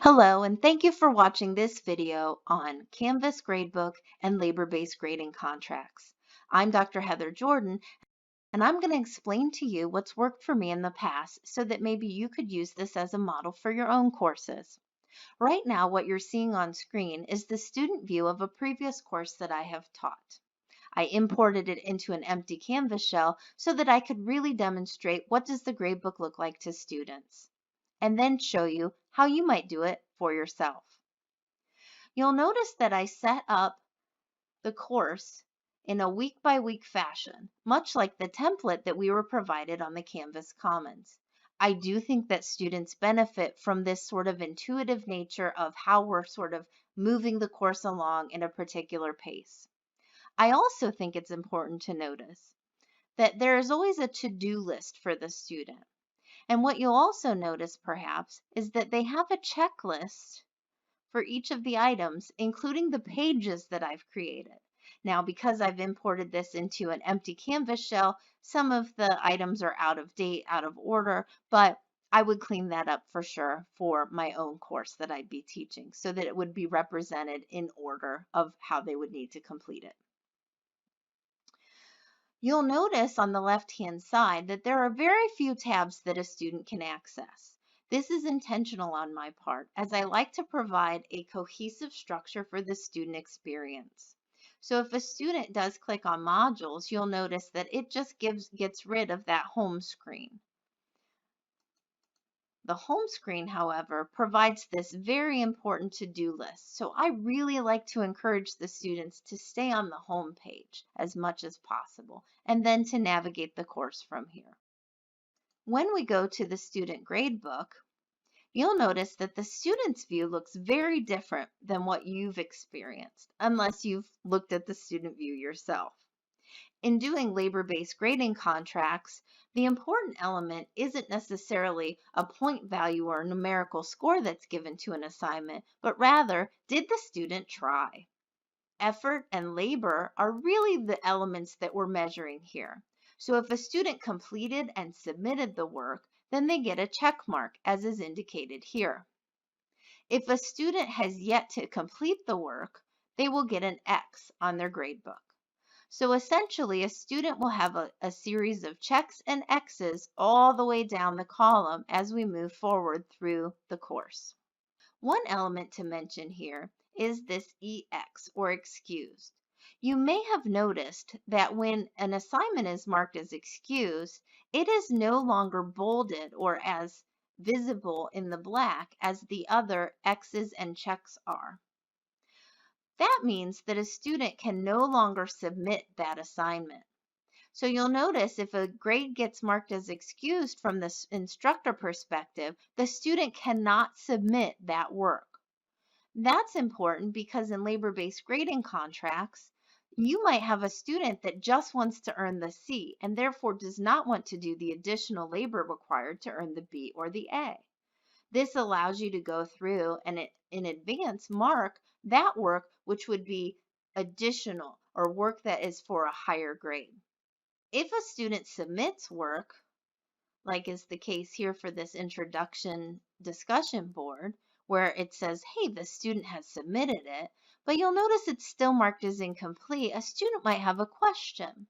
Hello, and thank you for watching this video on Canvas Gradebook and labor-based grading contracts. I'm Dr. Heather Jordan, and I'm going to explain to you what's worked for me in the past so that maybe you could use this as a model for your own courses. Right now, what you're seeing on screen is the student view of a previous course that I have taught. I imported it into an empty Canvas shell so that I could really demonstrate what does the gradebook look like to students, and then show you how you might do it for yourself. You'll notice that I set up the course in a week-by-week fashion, much like the template that we were provided on the Canvas Commons. I do think that students benefit from this sort of intuitive nature of how we're sort of moving the course along in a particular pace. I also think it's important to notice that there is always a to-do list for the student. And what you'll also notice perhaps is that they have a checklist for each of the items, including the pages that I've created. Now, because I've imported this into an empty Canvas shell, some of the items are out of date, out of order, but I would clean that up for sure for my own course that I'd be teaching so that it would be represented in order of how they would need to complete it. You'll notice on the left-hand side that there are very few tabs that a student can access. This is intentional on my part, as I like to provide a cohesive structure for the student experience. So if a student does click on modules, you'll notice that it just gets rid of that home screen. The home screen, however, provides this very important to-do list. So I really like to encourage the students to stay on the home page as much as possible and then to navigate the course from here. When we go to the student gradebook, you'll notice that the student's view looks very different than what you've experienced, unless you've looked at the student view yourself. In doing labor-based grading contracts, the important element isn't necessarily a point value or a numerical score that's given to an assignment, but rather, did the student try? Effort and labor are really the elements that we're measuring here. So if a student completed and submitted the work, then they get a check mark, as is indicated here. If a student has yet to complete the work, they will get an X on their gradebook. So essentially, a student will have a series of checks and X's all the way down the column as we move forward through the course. One element to mention here is this EX, or excused. You may have noticed that when an assignment is marked as excused, it is no longer bolded or as visible in the black as the other X's and checks are. That means that a student can no longer submit that assignment. So you'll notice if a grade gets marked as excused from the instructor perspective, the student cannot submit that work. That's important because in labor-based grading contracts, you might have a student that just wants to earn the C and therefore does not want to do the additional labor required to earn the B or the A. This allows you to go through and in advance mark that work which would be additional or work that is for a higher grade. If a student submits work, like is the case here for this introduction discussion board, where it says, hey, the student has submitted it, but you'll notice it's still marked as incomplete, a student might have a question.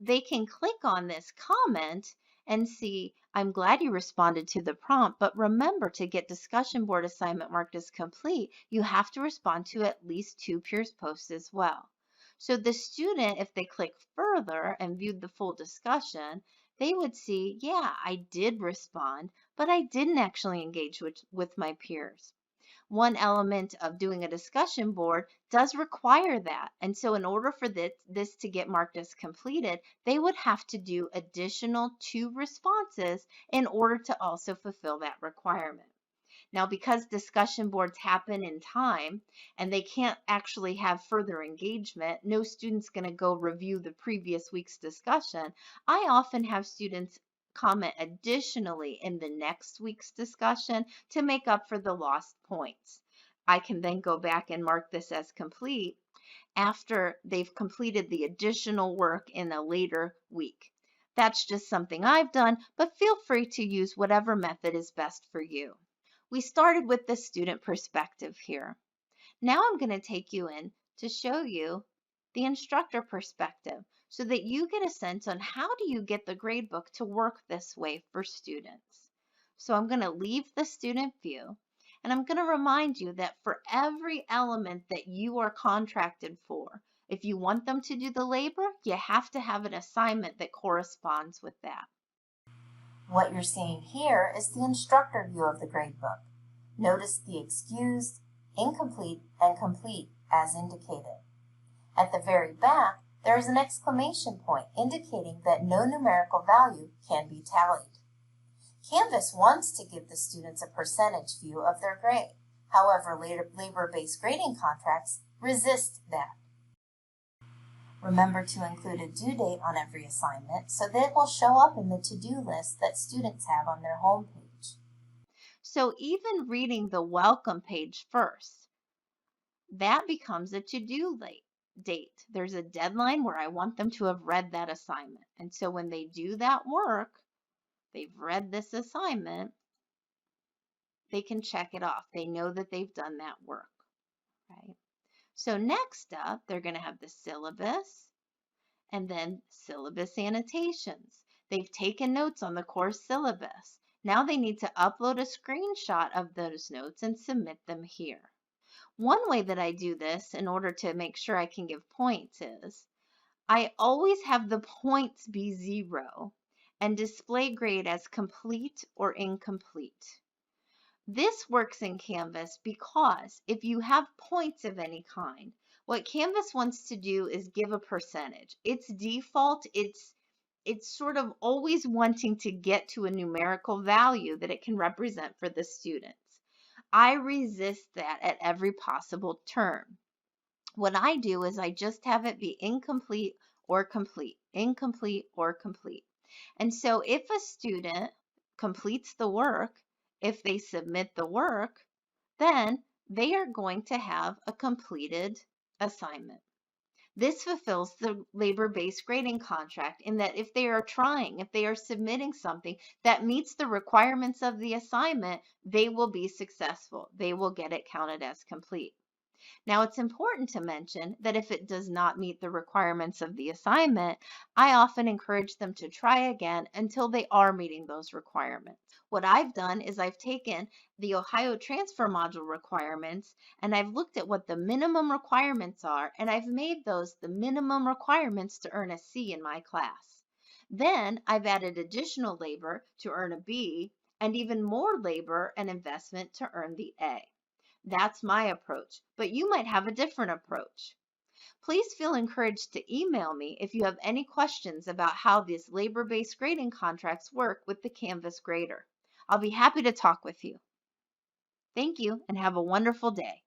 They can click on this comment and see, I'm glad you responded to the prompt, but remember, to get discussion board assignment marked as complete, you have to respond to at least 2 peers posts as well. So the student, if they click further and viewed the full discussion, they would see, yeah, I did respond, but I didn't actually engage with my peers. One element of doing a discussion board does require that. And so in order for this to get marked as completed, they would have to do additional 2 responses in order to also fulfill that requirement. Now, because discussion boards happen in time and they can't actually have further engagement, no student's going to go review the previous week's discussion. I often have students comment additionally in the next week's discussion to make up for the lost points. I can then go back and mark this as complete after they've completed the additional work in a later week. That's just something I've done, but feel free to use whatever method is best for you. We started with the student perspective here. Now I'm going to take you in to show you the instructor perspective so that you get a sense on how do you get the gradebook to work this way for students. So I'm going to leave the student view, and I'm going to remind you that for every element that you are contracted for, if you want them to do the labor, you have to have an assignment that corresponds with that. What you're seeing here is the instructor view of the gradebook. Notice the excused, incomplete, and complete as indicated. At the very back, there is an exclamation point indicating that no numerical value can be tallied. Canvas wants to give the students a percentage view of their grade. However, labor-based grading contracts resist that. Remember to include a due date on every assignment so that it will show up in the to-do list that students have on their home page. So even reading the welcome page first, that becomes a to-do date. There's a deadline where I want them to have read that assignment. And so when they do that work, they've read this assignment, they can check it off. They know that they've done that work, right? So next up, they're going to have the syllabus and then syllabus annotations. They've taken notes on the course syllabus. Now they need to upload a screenshot of those notes and submit them here. One way that I do this in order to make sure I can give points is I always have the points be 0 and display grade as complete or incomplete. This works in Canvas because if you have points of any kind, what Canvas wants to do is give a percentage. Its default, it's sort of always wanting to get to a numerical value that it can represent for the students. I resist that at every possible turn. What I do is I just have it be incomplete or complete, incomplete or complete. And so if a student completes the work, if they submit the work, then they are going to have a completed assignment. This fulfills the labor-based grading contract in that if they are trying, if they are submitting something that meets the requirements of the assignment, they will be successful. They will get it counted as complete. Now, it's important to mention that if it does not meet the requirements of the assignment, I often encourage them to try again until they are meeting those requirements. What I've done is I've taken the Ohio transfer module requirements and I've looked at what the minimum requirements are, and I've made those the minimum requirements to earn a C in my class. Then I've added additional labor to earn a B and even more labor and investment to earn the A. That's my approach, but you might have a different approach. Please feel encouraged to email me if you have any questions about how these labor-based grading contracts work with the Canvas grader. I'll be happy to talk with you. Thank you and have a wonderful day.